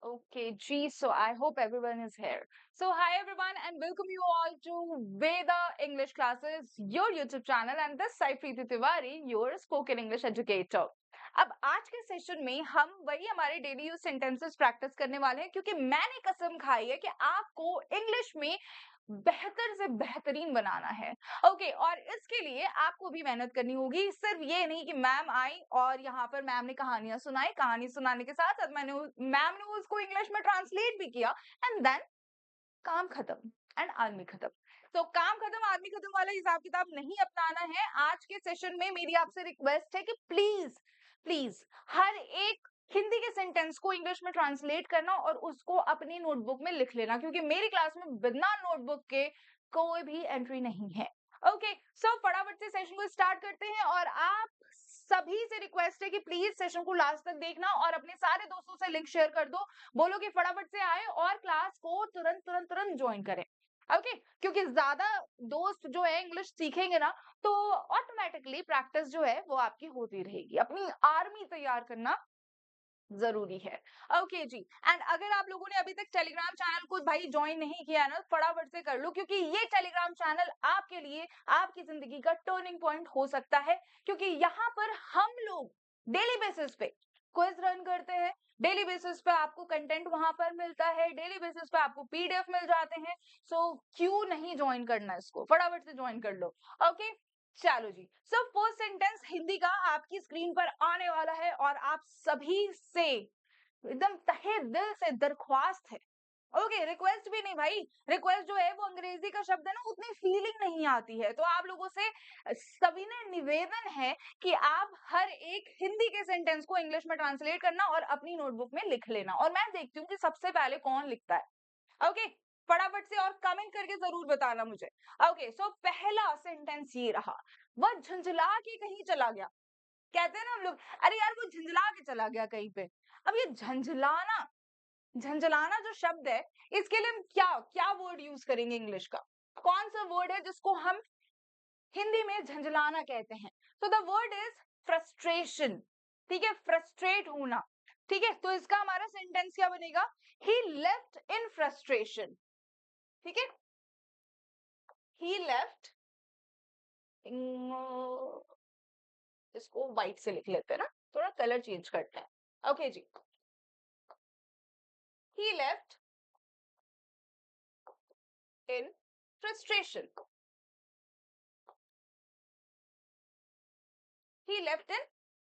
Okay, gee, so I hope everyone is here. So, hi everyone, and welcome you all to Veda English Classes, your YouTube channel, and this side Preeti Tiwari, your spoken English educator. अब आज के session में हम वही हमारे daily use sentences practice करने वाले हैं क्योंकि मैंने कसम खाई है कि आपको इंग्लिश में बेहतर से बेहतरीन बनाना है। ओके, और इसके लिए आपको भी मेहनत करनी होगी। सिर्फ ये नहीं कि मैम आई और यहाँ पर मैम ने कहानियां सुनाई, कहानी सुनाने के साथ साथ मैम ने उसको इंग्लिश में ट्रांसलेट भी किया एंड देन काम खत्म एंड आदमी खत्म। तो काम खत्म आदमी खत्म वाला हिसाब किताब नहीं अपनाना है। आज के सेशन में मेरी आपसे रिक्वेस्ट है कि प्लीज प्लीज हर एक हिंदी के सेंटेंस को इंग्लिश में ट्रांसलेट करना और उसको अपनी नोटबुक में लिख लेना, क्योंकि मेरी क्लास में बिना नोटबुक के कोई भी एंट्री नहीं है। ओके, सो फटाफट से सेशन को स्टार्ट करते हैं और आप सभी से रिक्वेस्ट है कि प्लीज सेशन को लास्ट तक देखना और अपने सारे दोस्तों से लिंक शेयर कर दो। बोलो कि फटाफट से आए और क्लास को तुरंत तुरंत तुरंत ज्वाइन करें। ओके, क्योंकि ज्यादा दोस्त जो है इंग्लिश सीखेंगे ना तो ऑटोमेटिकली प्रैक्टिस जो है वो आपकी होती रहेगी। अपनी आर्मी तैयार करना जरूरी है। ओके जी, एंड अगर आप लोगों ने अभी तक टेलीग्राम चैनल को भाई ज्वाइन नहीं किया है ना, फटाफट से कर लो, क्योंकि ये टेलीग्राम चैनल आपके लिए आपकी जिंदगी का टर्निंग पॉइंट हो सकता है। क्योंकि यहाँ पर हम लोग डेली बेसिस पे क्विज रन करते हैं, डेली बेसिस पे आपको कंटेंट वहां पर मिलता है, डेली बेसिस पे आपको पीडीएफ मिल जाते हैं। सो क्यों नहीं ज्वाइन करना, इसको फटाफट से ज्वाइन कर लो। ओके, चलो जी। सो फर्स्ट सेंटेंस हिंदी का आपकी स्क्रीन पर आने वाला है और आप सभी से एकदम तहे दिल से दरख्वास्त है। ओके, रिक्वेस्ट भी नहीं भाई, रिक्वेस्ट जो है वो अंग्रेजी का शब्द है ना, उतनी फीलिंग नहीं आती है। तो आप लोगों से सविनय निवेदन है कि आप हर एक हिंदी के सेंटेंस को इंग्लिश में ट्रांसलेट करना और अपनी नोटबुक में लिख लेना, और मैं देखती हूँ कि सबसे पहले कौन लिखता है। ओके, फटाफट से और कमेंट करके जरूर बताना मुझे। ओके, सो पहला सेंटेंस ये रहा, वह झुंझला के कहीं चला गया। कहते हैं ना हम लोग, अरे यार वो झुंझला के चला गया कहीं पे। अब ये झंझलाना, झंझलाना जो शब्द है, इसके लिए हम क्या क्या वर्ड यूज करेंगे इंग्लिश का? कौन सा वर्ड है जिसको हम हिंदी में झंझलाना कहते हैं? तो द वर्ड इज फ्रस्ट्रेशन। ठीक है, फ्रस्ट्रेट होना। ठीक है, तो इसका हमारा सेंटेंस क्या बनेगा? ही लेफ्ट इन फ्रस्ट्रेशन। ठीक है, ही लेफ्ट, इसको व्हाइट से लिख लेते हैं ना, थोड़ा कलर चेंज करते हैं। ओके जी, he left in frustration, he left in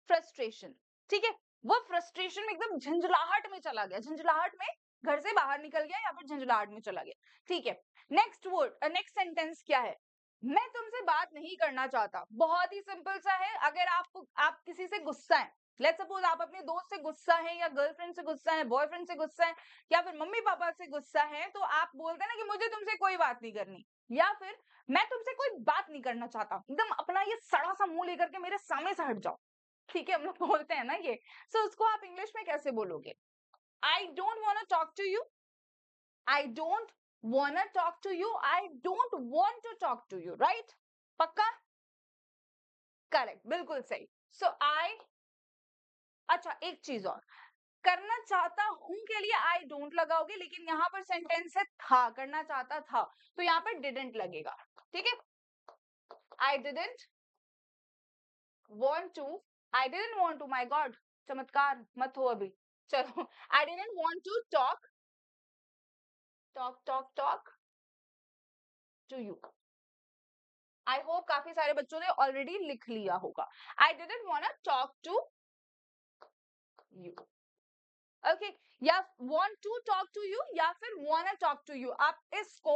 frustration। ठीक है, वो फ्रस्ट्रेशन में एकदम झंझलाहट में चला गया, झंझलाहट में घर से बाहर निकल गया या फिर झंझलाहट में चला गया। ठीक है, नेक्स्ट वर्ड, नेक्स्ट सेंटेंस क्या है? मैं तुमसे बात नहीं करना चाहता। बहुत ही सिंपल सा है। अगर आप किसी से गुस्सा है, लेट्स सपोज आप अपने दोस्त से गुस्सा है या गर्लफ्रेंड से गुस्सा है, बॉयफ्रेंड से गुस्सा है या फिर मम्मी पापा से गुस्सा है, तो आप बोलते हैं ना कि मुझे तुमसे कोई बात नहीं करनी, या फिर मैं तुमसे कोई बात नहीं करना चाहता, एकदम अपना ये सड़ा सा मुंह लेकर के मेरे सामने से हट जाओ। ठीक है, हम लोग बोलते हैं ना ये। सो उसको आप इंग्लिश में कैसे बोलोगे? I don't want to talk to you, I don't want to talk to you, I don't want to talk to you, right? पक्का? करेक्ट, बिल्कुल सही। सो आई, अच्छा एक चीज और, करना चाहता हूं के लिए आई डोंट लगाओगे, लेकिन यहाँ पर सेंटेंस है था, करना चाहता था, तो यहाँ पर डिडंट लगेगा। ठीक है, I didn't want to, I didn't want to, my God, चमत्कार मत हो अभी। चलो, I didn't want to talk to you। I hope काफी सारे बच्चों ने ऑलरेडी लिख लिया होगा। I didn't want to talk to you। Okay, या want to talk to you या फिर wanna talk to you। आप इसको,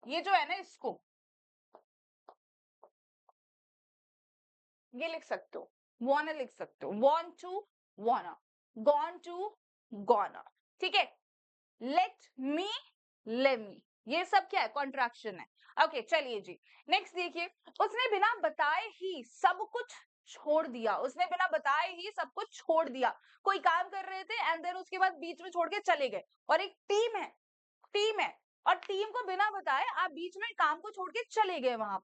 ये जो है ना, इसको ये लिख सकते हो, wanna लिख सकते हो, want to wanna, gone to gonna। ठीक है, let me, let me, ये सब क्या है? कॉन्ट्रैक्शन है। ओके, चलिए जी, नेक्स्ट देखिए, उसने बिना बताए ही सब कुछ छोड़ दिया। उसने बिना बताए ही सब कुछ छोड़ दिया। कोई काम कर रहे थे एंड देन उसके बाद बीच में छोड़ के चले गए, और एक टीम है और टीम को बिना बताए आप बीच में काम को छोड़ के चले गए वहां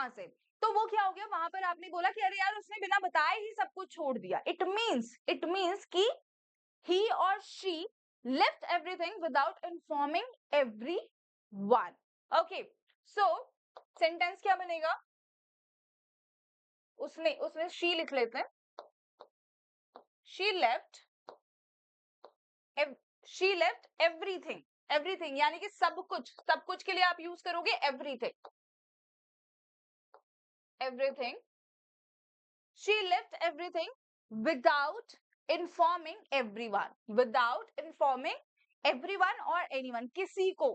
से, तो वो क्या हो गया? वहां पर आपने बोला कि अरे यार उसने बिना बताए ही सब कुछ छोड़ दिया। इट मीन्स कि ही और she left everything without informing everyone. Okay, so sentence क्या बनेगा? उसने उसने she लिख लेते हैं. she left she left everything. everything यानी कि सब कुछ के लिए आप यूज करोगे everything. everything. she left everything without informing everyone. without informing everyone or anyone. किसी को,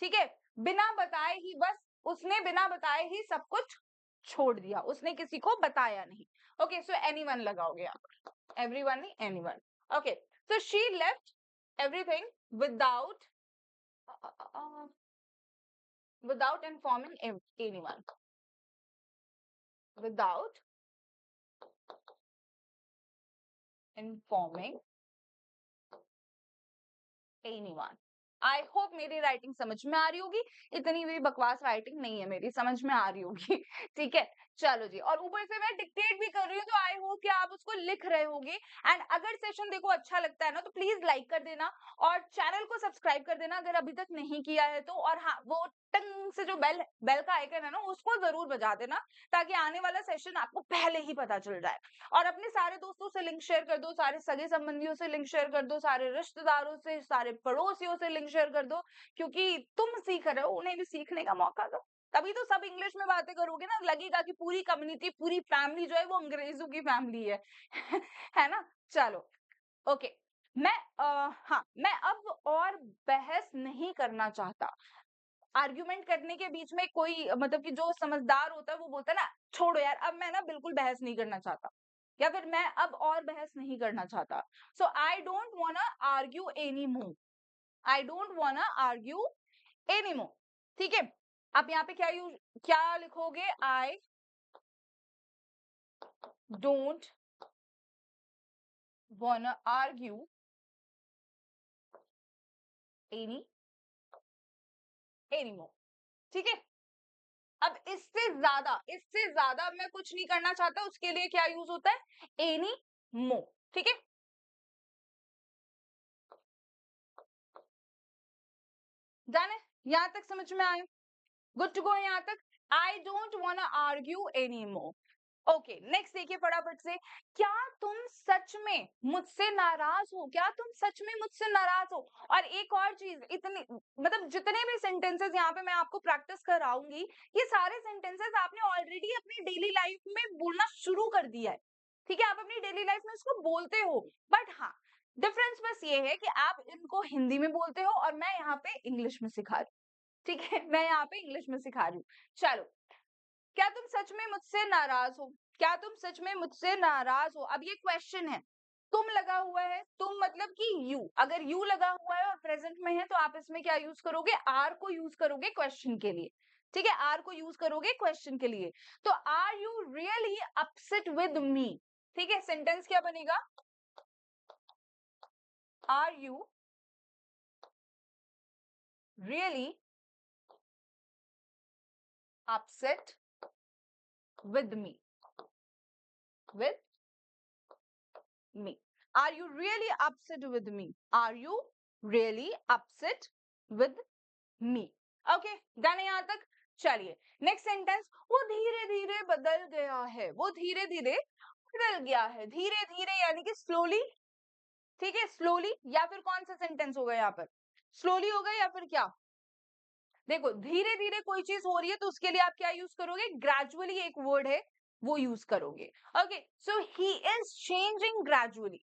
ठीक है, बिना बताए ही, बस उसने बिना बताए ही सब कुछ छोड़ दिया, उसने किसी को बताया नहीं. ओके, सो एनीवन लगाओगे आप, एवरीवन नहीं, anyone. Okay, so she left everything without without informing anyone. without informing anyone. I hope मेरी राइटिंग समझ में आ रही होगी. इतनी भी बकवास राइटिंग नहीं है मेरी, समझ में आ रही होगी. ठीक है, चलो जी. और ऊपर से मैं डिक्टेट भी कर रही हूँ, तो आई होप कि आप उसको लिख रहे होगे. एंड अगर सेशन देखो अच्छा लगता है ना, तो प्लीज लाइक कर देना और चैनल को सब्सक्राइब कर देना अगर अभी तक नहीं किया है तो. और हाँ, वो टंग से जो बेल बेल का आइकन है ना, उसको जरूर बजा देना, ताकि आने वाला सेशन आपको पहले ही पता चल जाए. और अपने सारे दोस्तों से लिंक शेयर कर दो, सारे सगे संबंधियों से लिंक शेयर कर दो, सारे रिश्तेदारों से, सारे पड़ोसियों से लिंक शेयर कर दो, क्योंकि तुम सीख रहे हो, उन्हें भी सीखने का मौका दो. तभी तो सब इंग्लिश में बातें करोगे ना, लगेगा कि पूरी कम्युनिटी, पूरी फैमिली जो है वो अंग्रेजों की फैमिली है. है ना. चलो, ओके. हाँ, मैं अब और बहस नहीं करना चाहता. आर्ग्यूमेंट करने के बीच में कोई, मतलब कि जो समझदार होता है वो बोलता है ना, छोड़ो यार, अब मैं ना बिल्कुल बहस नहीं करना चाहता, या फिर मैं अब और बहस नहीं करना चाहता. So I don't wanna argue any more. I don't wanna argue any more. ठीक है, आप यहाँ पे क्या लिखोगे? I don't wanna argue any more. ठीक है, अब इससे ज्यादा मैं कुछ नहीं करना चाहता, उसके लिए क्या यूज होता है? Any more. ठीक है, डन है, यहां तक समझ में आया? गुड टू गो यहाँ तक. आई don't wanna argue any more. Okay, next देखिए फटाफट से. क्या तुम सच में मुझसे नाराज हो? क्या तुम सच में मुझसे नाराज हो? और एक और चीज, इतने मतलब जितने भी सेंटेंसेस यहाँ पे मैं आपको प्रैक्टिस कराऊंगी, ये सारे सेंटेंसेस आपने ऑलरेडी अपनी डेली लाइफ में बोलना शुरू कर दिया है. ठीक है, आप अपनी डेली लाइफ में इसको बोलते हो, बट हाँ, डिफरेंस बस ये है कि आप इनको हिंदी में बोलते हो और मैं यहाँ पे इंग्लिश में सिखा रही हूँ. ठीक है, मैं यहाँ पे इंग्लिश में सिखा रही हूँ. चलो, क्या तुम सच में मुझसे नाराज हो? क्या तुम सच में मुझसे नाराज हो? अब ये क्वेश्चन है, तुम लगा हुआ है, तुम मतलब कि यू. अगर यू लगा हुआ है और प्रेजेंट में है, तो आप इसमें क्या यूज करोगे? आर को यूज करोगे क्वेश्चन के लिए. ठीक है, आर को यूज करोगे क्वेश्चन के लिए. तो are you really upset with me? ठीक है, सेंटेंस क्या बनेगा? Are you really upset with me? With me. Are you really upset with me? Are you really upset with me? Okay, done है यहाँ तक. चलिए, नेक्स्ट सेंटेंस. वो धीरे धीरे बदल गया है. वो धीरे धीरे बदल गया है. धीरे धीरे यानी कि स्लोली. ठीक है, स्लोली. या फिर कौन सा सेंटेंस होगा यहाँ पर? स्लोली होगा या फिर क्या? देखो, धीरे धीरे कोई चीज हो रही है तो उसके लिए आप क्या यूज करोगे? ग्रेजुअली एक वर्ड है, वो यूज करोगे. Okay, so he is changing gradually.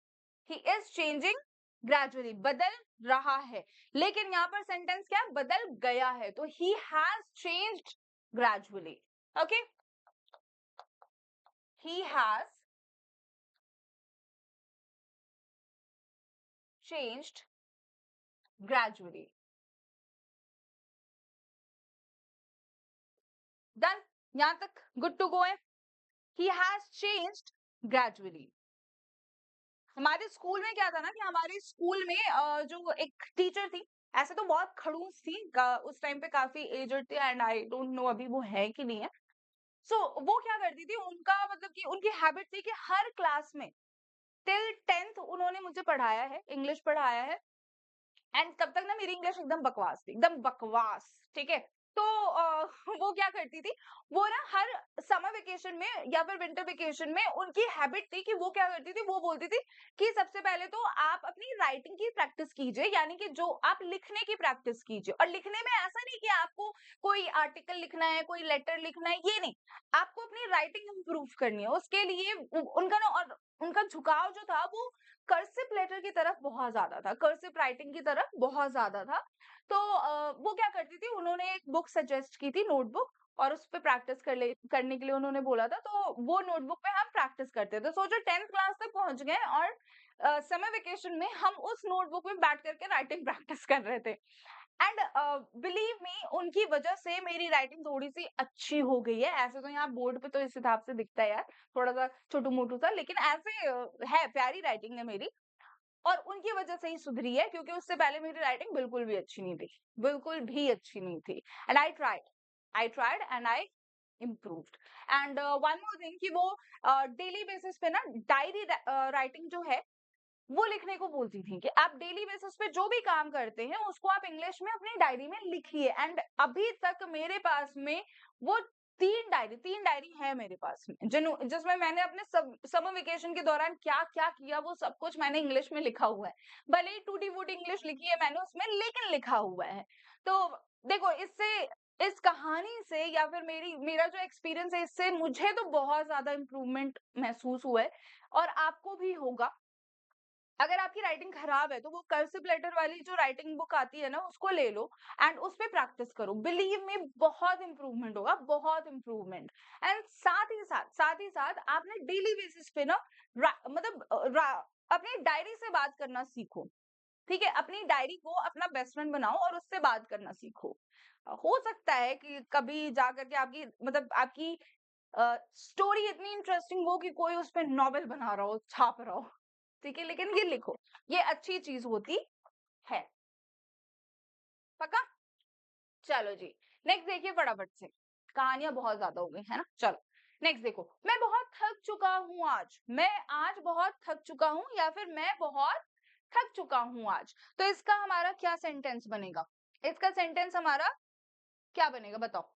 He is changing gradually, बदल रहा है. लेकिन यहाँ पर सेंटेंस क्या है? बदल गया है, तो he has changed gradually. Okay, he has changed gradually. Done, यहां तक गुड टू गो है. He has changed gradually. हमारे स्कूल में क्या था ना, कि हमारे स्कूल में जो एक टीचर थी, ऐसे तो बहुत खड़ूस थी, उस टाइम पे काफी एजड थी, एंड आई डोंट नो अभी वो है कि नहीं है. सो वो क्या करती थी, उनका मतलब कि उनकी हैबिट थी कि हर क्लास में टिल 10th उन्होंने मुझे पढ़ाया है, इंग्लिश पढ़ाया है. एंड तब तक ना मेरी इंग्लिश एकदम बकवास थी, एकदम बकवास, ठीक है। तो वो क्या करती थी, वो ना हर समर वेकेशन में या फिर विंटर वेकेशन में उनकी हैबिट थी कि वो क्या करती थी, वो बोलती थी कि सबसे पहले तो आप अपनी राइटिंग की प्रैक्टिस कीजिए, यानी कि जो आप लिखने की प्रैक्टिस कीजिए। और लिखने में ऐसा नहीं कि आपको कोई आर्टिकल लिखना है, कोई लेटर लिखना है, ये नहीं, आपको अपनी राइटिंग इंप्रूव करनी है। उसके लिए उनका ना, और उनका झुकाव जो था वो कर्सिव लेटर की तरफ बहुत ज्यादा था, कर्सिव राइटिंग की तरफ बहुत ज्यादा था। तो वो क्या करती थी, उन्होंने एक बुक सजेस्ट की थी, नोटबुक, और उस पे प्रैक्टिस करने के लिए उन्होंने बोला था। तो वो नोटबुक पे हम प्रैक्टिस करते थे। सोचो 10th क्लास तक पहुंच गए और समर वेकेशन में हम उस नोटबुक में बैठ करके राइटिंग प्रैक्टिस कर रहे थे। एंड बिलीव मी, उनकी वजह से मेरी राइटिंग थोड़ी सी अच्छी हो गई है। ऐसे तो यहाँ बोर्ड पे तो इस हिसाब से दिखता है यार, थोड़ा सा छोटू मोटू सा, लेकिन ऐसे है, प्यारी राइटिंग है मेरी। और उनकी वजह से ही सुधरी है, क्योंकि उससे पहले मेरी राइटिंग बिल्कुल भी अच्छी नहीं थी, बिल्कुल भी अच्छी नहीं थी। And I tried and I improved. And one more thing कि वो डेली बेसिस पे ना डायरी राइटिंग जो है वो लिखने को बोलती थी कि आप डेली बेसिस पे जो भी काम करते हैं उसको आप इंग्लिश में अपनी डायरी में लिखिए। एंड अभी तक मेरे पास में वो तीन डायरी है मेरे पास में, जिसमें मैंने अपने समर वेकेशन के दौरान क्या क्या किया वो सब कुछ मैंने इंग्लिश में लिखा हुआ है। भले ही टूटी फूटी इंग्लिश लिखी है मैंने उसमें, लेकिन लिखा हुआ है। तो देखो, इससे, इस कहानी से या फिर मेरा जो एक्सपीरियंस है, इससे मुझे तो बहुत ज्यादा इम्प्रूवमेंट महसूस हुआ है, और आपको भी होगा। अगर आपकी राइटिंग खराब है तो वो कर्सिव लेटर वाली जो राइटिंग बुक आती है ना, उसको ले लो एंड उस पे प्रैक्टिस करो। बिलीव मी, बहुत इंप्रूवमेंट होगा, बहुत इंप्रूवमेंट। एंड साथ ही साथ आप ना डेली बेसिस पे ना मतलब अपनी डायरी से बात करना सीखो। ठीक है, अपनी डायरी को अपना बेस्ट फ्रेंड बनाओ और उससे बात करना सीखो। हो सकता है कि कभी जा करके आपकी, मतलब आपकी स्टोरी इतनी इंटरेस्टिंग हो कि कोई उस पे नॉवेल बना रहा हो, छाप रहा हो, ठीक है, लेकिन ये लिखो, ये अच्छी चीज होती है। पक्का? चलो जी, नेक्स्ट देखिए फटाफट से, कहानियां बहुत ज्यादा हो गई है ना। चलो नेक्स्ट देखो, मैं बहुत थक चुका हूँ आज, मैं आज बहुत थक चुका हूँ, या फिर मैं बहुत थक चुका हूँ आज। तो इसका हमारा क्या सेंटेंस बनेगा? इसका सेंटेंस हमारा क्या बनेगा, बताओ?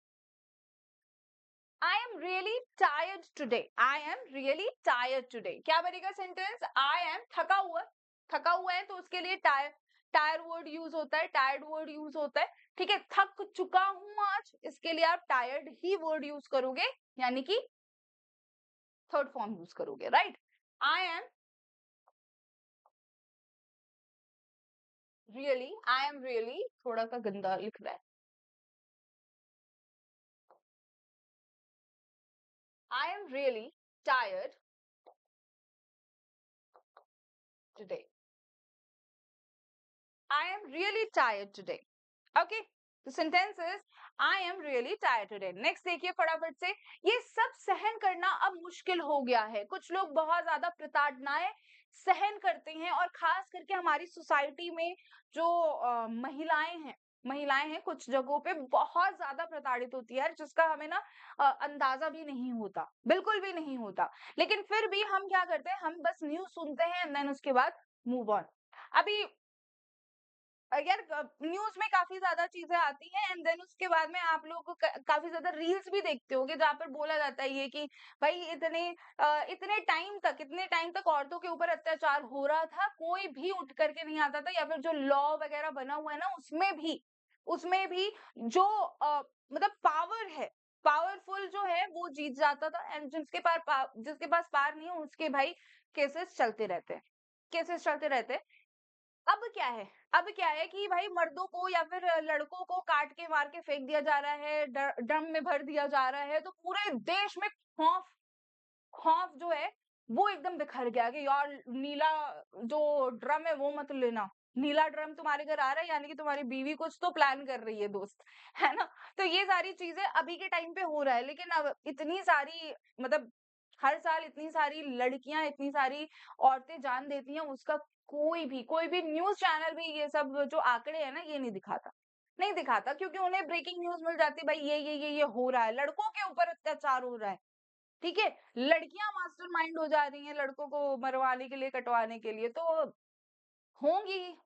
I am really tired today. I am really tired today. क्या बनेगा सेंटेंस? I am थका हुआ है तो उसके लिए टायर वर्ड यूज होता है, टायर्ड वर्ड यूज होता है। ठीक है, थक चुका हूं आज, इसके लिए आप टायर्ड ही वर्ड यूज करोगे, यानी कि थर्ड फॉर्म यूज करोगे, राइट? आई एम रियली थोड़ा सा गंदा लिख रहा है। I am really tired today. I am really tired today. Okay. The sentence is I am really tired today. Next देखिए फटाफट से, ये सब सहन करना अब मुश्किल हो गया है। कुछ लोग बहुत ज्यादा प्रताड़नाएं सहन करते हैं, और खास करके हमारी सोसाइटी में जो महिलाएं हैं कुछ जगहों पे बहुत ज्यादा प्रताड़ित होती है, जिसका हमें ना अंदाजा भी नहीं होता, बिल्कुल भी नहीं होता। लेकिन फिर भी हम क्या करते हैं, हम बस न्यूज सुनते हैं एंड देन उसके बाद मूव ऑन। अभी यार, न्यूज में काफी ज्यादा चीजें आती हैं एंड देन उसके बाद में आप लोग काफी ज्यादा रील्स भी देखते होंगे, जहाँ पर बोला जाता है ये कि भाई इतने टाइम तक औरतों के ऊपर अत्याचार हो रहा था, कोई भी उठ करके नहीं आता था, या फिर जो लॉ वगैरह बना हुआ है ना, उसमें भी जो मतलब पावर है, पावरफुल जो है वो जीत जाता था। एंड जिसके पास पावर नहीं है उसके भाई केसेस चलते रहते हैं। अब क्या है कि भाई मर्दों को या फिर लड़कों को काट के मार के फेंक दिया जा रहा है, ड्रम में भर दिया जा रहा है, तो पूरे देश में खौफ खौफ जो है वो एकदम बिखर गया कि यार नीला जो ड्रम है वो मत लेना। नीला ड्रम तुम्हारे घर आ रहा है, यानी कि तुम्हारी बीवी कुछ तो प्लान कर रही है दोस्त, है ना? तो ये सारी चीजें अभी के टाइम पे हो रहा है, लेकिन अब इतनी सारी, मतलब हर साल इतनी सारी लड़कियां, इतनी सारी औरतें जान देती हैं, उसका कोई भी न्यूज चैनल भी ये सब जो आंकड़े हैं ना, ये नहीं दिखाता, क्योंकि उन्हें ब्रेकिंग न्यूज मिल जाती है, भाई ये हो रहा है, लड़कों के ऊपर अत्याचार हो रहा है। ठीक है, लड़कियां मास्टरमाइंड हो जा रही हैं लड़कों को मरवाने के लिए, कटवाने के लिए, तो होंगी,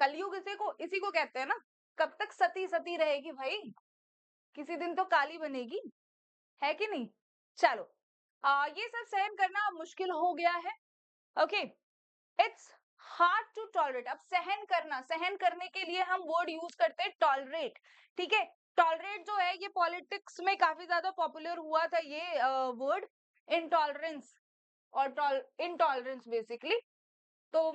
कलयुग इसी को कहते हैं ना। कब तक सती सती रहेगी भाई, किसी दिन तो काली बनेगी, है कि नहीं? चलो, ये सब सहन करना अब मुश्किल हो गया है। Okay, it's hard to tolerate. अब सहन करने के लिए हम वर्ड यूज करते हैं टॉलरेट। ठीक है, टॉलरेट जो है ये पॉलिटिक्स में काफी ज्यादा पॉपुलर हुआ था ये वर्ड, इंटॉलरेंस और इंटॉलरेंस बेसिकली। तो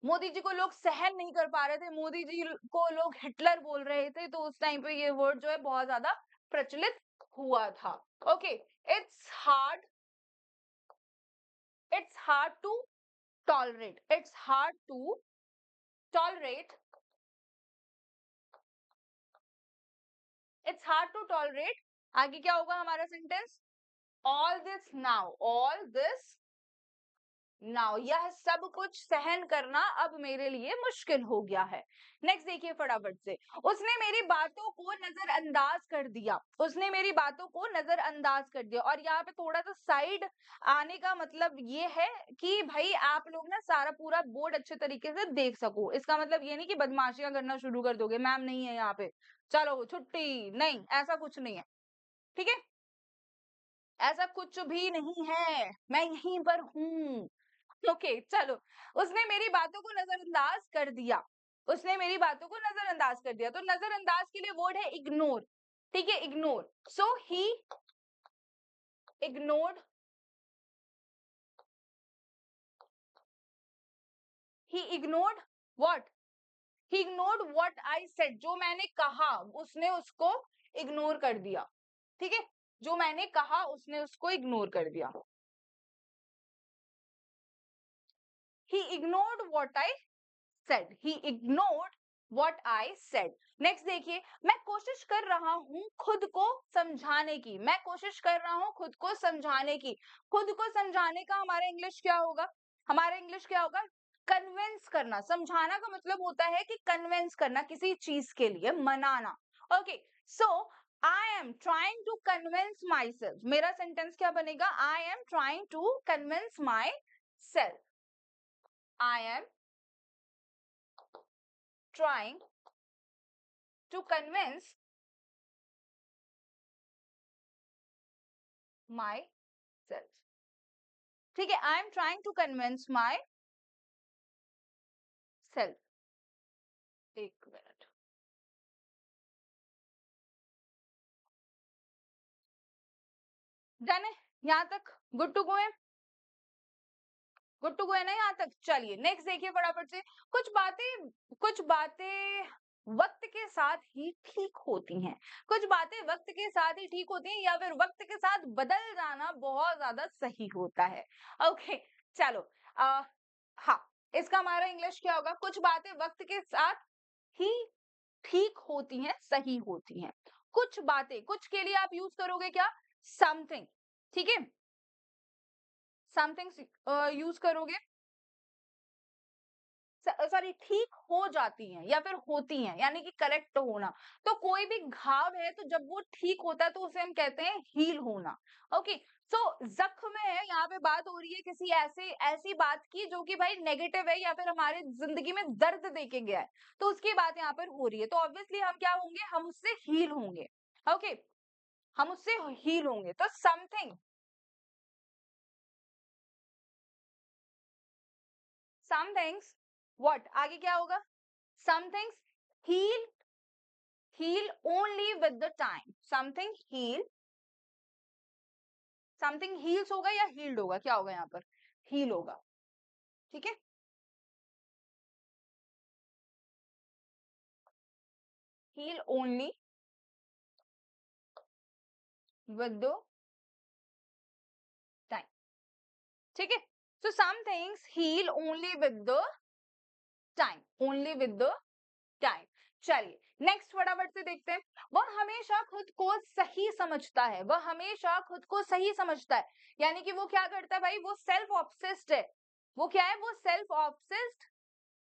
मोदी जी को लोग सहन नहीं कर पा रहे थे, मोदी जी को लोग हिटलर बोल रहे थे, तो उस टाइम पे ये वर्ड जो है बहुत ज्यादा प्रचलित हुआ था। Okay, it's hard it's hard to tolerate, it's hard to tolerate, it's hard to tolerate. आगे क्या होगा हमारा सेंटेंस? ऑल दिस नाउ, यह सब कुछ सहन करना अब मेरे लिए मुश्किल हो गया है। नेक्स्ट देखिए फटाफट से, उसने मेरी बातों को नजरअंदाज कर दिया, उसने मेरी बातों को नजरअंदाज कर दिया। और यहाँ पे थोड़ा सा साइड आने का मतलब ये है कि भाई आप लोग ना सारा पूरा बोर्ड अच्छे तरीके से देख सको। इसका मतलब ये नहीं कि बदमाशियां करना शुरू कर दोगे, मैम नहीं है यहाँ पे, चलो छुट्टी, नहीं, ऐसा कुछ नहीं है। ठीक है, ऐसा कुछ भी नहीं है, मैं यहीं पर हूँ। ओके चलो, उसने मेरी बातों को नजरअंदाज कर दिया, उसने मेरी बातों को नजरअंदाज कर दिया। तो नजरअंदाज के लिए वर्ड है इग्नोर। ठीक है, ignore. So he ignored, he ignored what, he ignored what I said, जो मैंने कहा उसने उसको इग्नोर कर दिया। ठीक है, जो मैंने कहा उसने उसको इग्नोर कर दिया। ही ignored what I said, he ignored what I said. Next देखिए, मैं कोशिश कर रहा हूं खुद को समझाने की, मैं कोशिश कर रहा हूं खुद को समझाने की। खुद को समझाने का हमारा इंग्लिश क्या होगा? हमारा इंग्लिश क्या होगा? कन्विंस करना। समझाना का मतलब होता है कि कन्विंस करना, किसी चीज के लिए मनाना। Okay, so I am trying to convince myself. मेरा सेंटेंस क्या बनेगा? I am trying to convince myself, I am trying to convince myself। ठीक है, I am trying to convince myself. एक मिनट, डन है यहाँ तक? Good to go है? गुड टू गो है ना यहाँ तक? चलिए नेक्स्ट देखिए फटाफट से, कुछ बातें वक्त के साथ ही ठीक होती हैं। कुछ बातें वक्त के साथ ही ठीक होती हैं, या फिर वक्त के साथ बदल जाना बहुत ज्यादा सही होता है। ओके चलो, हाँ, इसका हमारा इंग्लिश क्या होगा? कुछ बातें वक्त के साथ ही ठीक होती हैं, सही होती हैं। कुछ बातें, कुछ के लिए आप यूज करोगे क्या? समथिंग। ठीक है, समथिंग यूज करोगे। सॉरी, ठीक हो जाती हैं या फिर होती हैं, यानी कि करेक्ट होना। तो कोई भी घाव है तो जब वो ठीक होता है तो उसे हम कहते हैं हील होना। ओके, सो जख्म है, यहाँ पे बात हो रही है किसी ऐसी बात की जो कि भाई नेगेटिव है या फिर हमारे जिंदगी में दर्द देके गया है, तो उसकी बात यहाँ पर हो रही है। तो ऑब्वियसली हम क्या होंगे? हम उससे हील होंगे। ओके, हम उससे हील होंगे। तो समथिंग्स व्हाट, आगे क्या होगा? Somethings heal, heal only with the time, something heals होगा या हील्ड होगा? क्या होगा यहाँ पर? हील होगा। ठीक है, heal only with the time. ठीक है, so some things heal only with the time, only with the time. चलिए नेक्स्ट फटाफट से देखते हैं, वह हमेशा खुद को सही समझता है, वह हमेशा खुद को सही समझता है, यानी कि वो क्या करता है भाई? वो सेल्फ ऑब्सेस्ड है। वो क्या है? वो सेल्फ ऑब्सेस्ड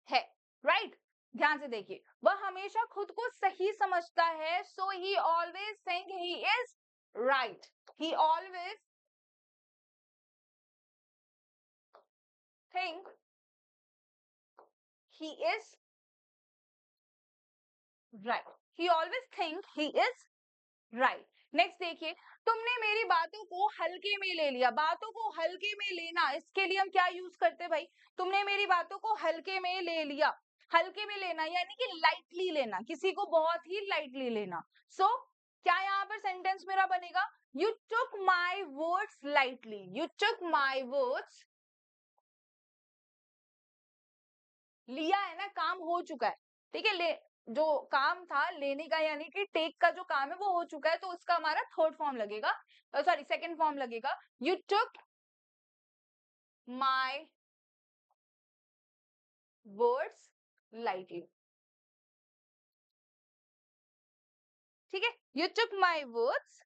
है। राइट, ध्यान से देखिए, वह हमेशा खुद को सही समझता है। So he always think he is right, he always think he is right, he always think he is right. Next देखिए, तुमने मेरी बातों को हल्के में ले लिया। बातों को हल्के में लेना, इसके लिए हम क्या यूज करते हैं भाई? तुमने मेरी बातों को हल्के में ले लिया। हल्के में लेना यानी कि लाइटली लेना, किसी को बहुत ही लाइटली लेना। सो क्या यहाँ पर सेंटेंस मेरा बनेगा? You took my words lightly. You took my words, लिया है ना, काम हो चुका है। ठीक है, ले, जो काम था लेने का यानी कि टेक का जो काम है वो हो चुका है, तो उसका हमारा थर्ड फॉर्म लगेगा, सॉरी सेकंड फॉर्म लगेगा। You took my words lightly. ठीक है, you took my words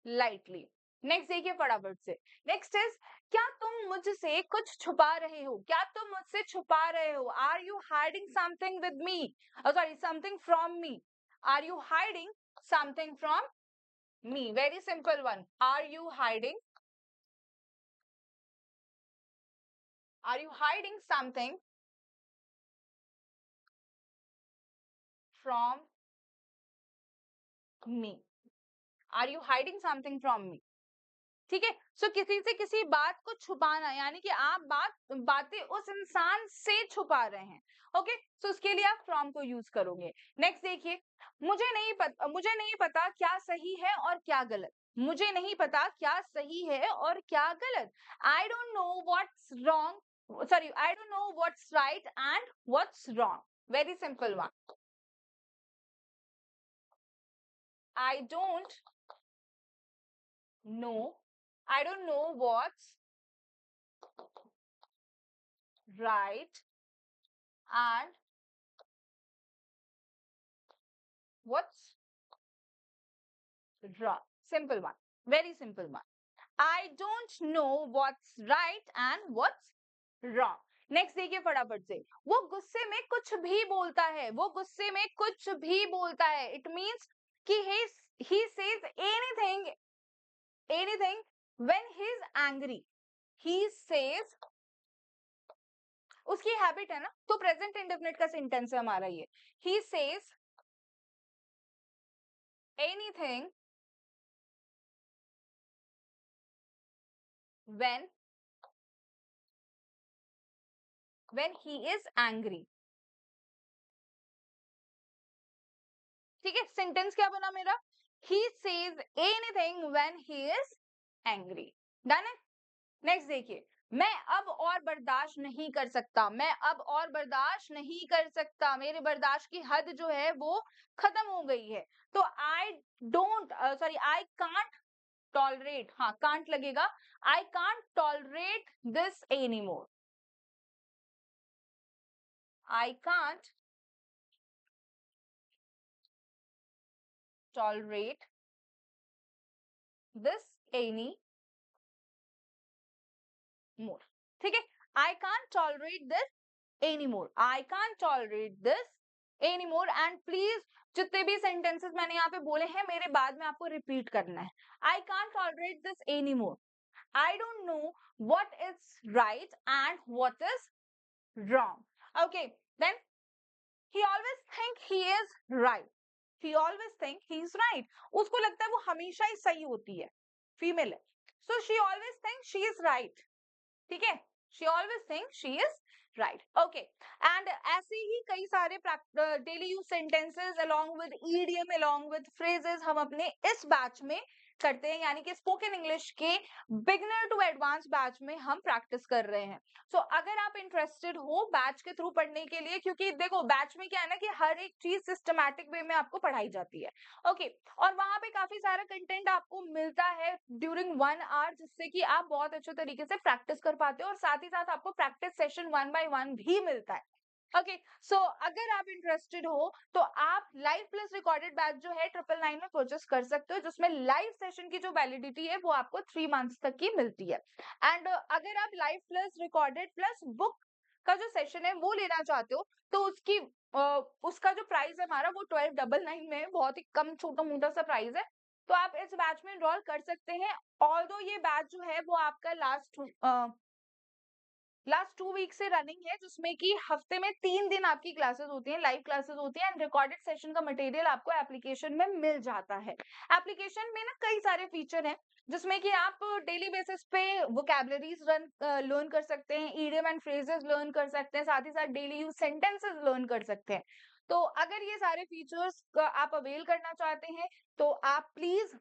lightly. Next देखिए फटाफट से। नेक्स्ट इज, क्या तुम मुझसे कुछ छुपा रहे हो? क्या तुम मुझसे छुपा रहे हो? Are you hiding something with me, sorry something from me? Are you hiding something from me? Very simple one. Are you hiding something from me? Are you hiding something from me? ठीक है, सो किसी से किसी बात को छुपाना यानी कि आप बातें उस इंसान से छुपा रहे हैं। ओके, सो उसके लिए आप फ्रॉम को यूज करोगे। नेक्स्ट देखिए, मुझे नहीं पता क्या सही है और क्या गलत। मुझे नहीं पता क्या सही है और क्या गलत। I don't know what's wrong, sorry I don't know what's right and what's wrong. Very simple one. I don't know, I don't know what's right and what's wrong. Simple one. Very simple one. I don't know what's right and what's wrong. Next देखिए फटाफट से, वो गुस्से में कुछ भी बोलता है। वो गुस्से में कुछ भी बोलता है, इट मीन्स कि he says anything when he's angry. He says, उसकी हैबिट है ना, तो प्रेजेंट इंडेफिनिट का सेंटेंस है हमारा ये। he says anything when he is angry। ठीक है, सेंटेंस क्या बना मेरा? he says anything when he is angry। Done है। नेक्स्ट देखिए, मैं अब और बर्दाश्त नहीं कर सकता। मैं अब और बर्दाश्त नहीं कर सकता, मेरे बर्दाश्त की हद जो है वो खत्म हो गई है। तो I don't, sorry I can't tolerate, हाँ कांट लगेगा। I can't tolerate this any more. I can't tolerate this any more. ठीक है, I can't tolerate this any more. I can't tolerate this any more. And please जितने भी sentences मैंने यहाँ पे बोले हैं मेरे बाद में आपको रिपीट करना है। I can't tolerate this any more. I don't know what is right and what is wrong. Okay, then he always think he is right. He always think he is right. उसको लगता है वो हमेशा ही सही होती है, फीमेल है। So she always think she is right. ठीक है, she always thinks she is right. Okay, and ऐसे ही कई सारे daily use sentences along with idiom along with phrases हम अपने इस बैच में करते हैं, यानी कि स्पोकन इंग्लिश के बिगिनर टू एडवांस बैच में हम प्रैक्टिस कर रहे हैं। सो अगर आप इंटरेस्टेड हो बैच के थ्रू पढ़ने के लिए, क्योंकि देखो बैच में क्या है ना कि हर एक चीज सिस्टमैटिक वे में आपको पढ़ाई जाती है। ओके, और वहां पे काफी सारा कंटेंट आपको मिलता है ड्यूरिंग 1 आवर, जिससे कि आप बहुत अच्छे तरीके से प्रैक्टिस कर पाते हो, और साथ ही साथ आपको प्रैक्टिस सेशन 1 by 1 भी मिलता है। ओके, सो अगर आप इंटरेस्टेड हो तो आप लाइव प्लस रिकॉर्डेड बैच जो है 999 में परचेस कर सकते हो, जिसमें लाइव सेशन की जो वैलिडिटी है वो आपको 3 मंथ्स तक की मिलती है। एंड अगर आप live plus recorded plus book का जो सेशन है वो लेना चाहते हो तो उसका जो प्राइस है हमारा वो 1299 में है, बहुत ही कम छोटा मोटा सा प्राइस है। तो आप इस बैच में एनरोल कर सकते हैं। ऑल्दो ये बैच जो है वो आपका लास्ट लास्ट 2 वीक से रनिंग है, जिसमें कि हफ्ते में 3 दिन आपकी क्लासेस होती हैं, लाइव क्लासेस होती हैं, एंड रिकॉर्डेड सेशन का मटेरियल आपको एप्लीकेशन में मिल जाता है। एप्लीकेशन में ना कई सारे फीचर हैं, जिसमें कि आप डेली बेसिस पे वोकैबुलरीज लर्न कर सकते हैं, इडियम एंड फ्रेजेस लर्न कर सकते हैं, साथ ही साथ डेली यूज सेंटेंसेस लर्न कर सकते हैं। तो अगर ये सारे फीचर्स आप अवेल करना चाहते हैं, तो आप प्लीज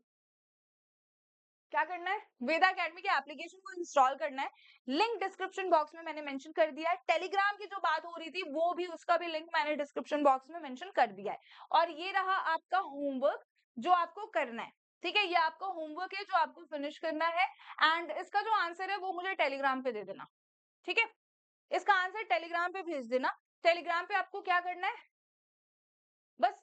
क्या करना है, वेदा एकेडमी के एप्लीकेशन को इंस्टॉल करना है। लिंक डिस्क्रिप्शन बॉक्स में मैंने मेंशन कर दिया है। टेलीग्राम की जो बात हो रही थी, वो भी उसका भी लिंक मैंने डिस्क्रिप्शन बॉक्स में मेंशन कर दिया है। और ये रहा आपका होमवर्क जो आपको करना है। ठीक है, ये आपका होमवर्क है जो आपको फिनिश करना है, एंड इसका जो आंसर है वो मुझे टेलीग्राम पे दे देना। ठीक है, इसका आंसर टेलीग्राम पे भेज देना। टेलीग्राम पे आपको क्या करना है, बस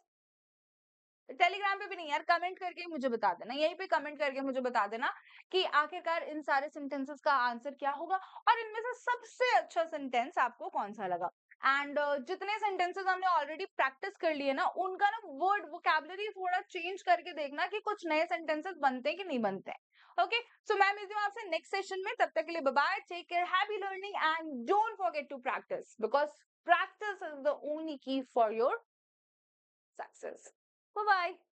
टेलीग्राम पे भी नहीं यार, कमेंट करके मुझे बता देना, यहीं पे कमेंट करके मुझे बता देना कि आखिरकार इन सारे सेंटेंसेस का आंसर क्या होगा, और इनमें से सबसे अच्छा सेंटेंस आपको कौन सा लगा। एंड जितने सेंटेंसेस हमने ऑलरेडी प्रैक्टिस कर लिए ना, उनका ना वर्ड वोकैबुलरी थोड़ा चेंज करके देखना कि कुछ नए सेंटेंसेस बनते हैं कि नहीं बनते हैं। ओके, सो मैं मिलती हूँ आपसे नेक्स्ट सेशन में, तब तक के लिए bye bye, take care, happy learning, and don't forget to practise, because practice is the only key for your success. Bye bye.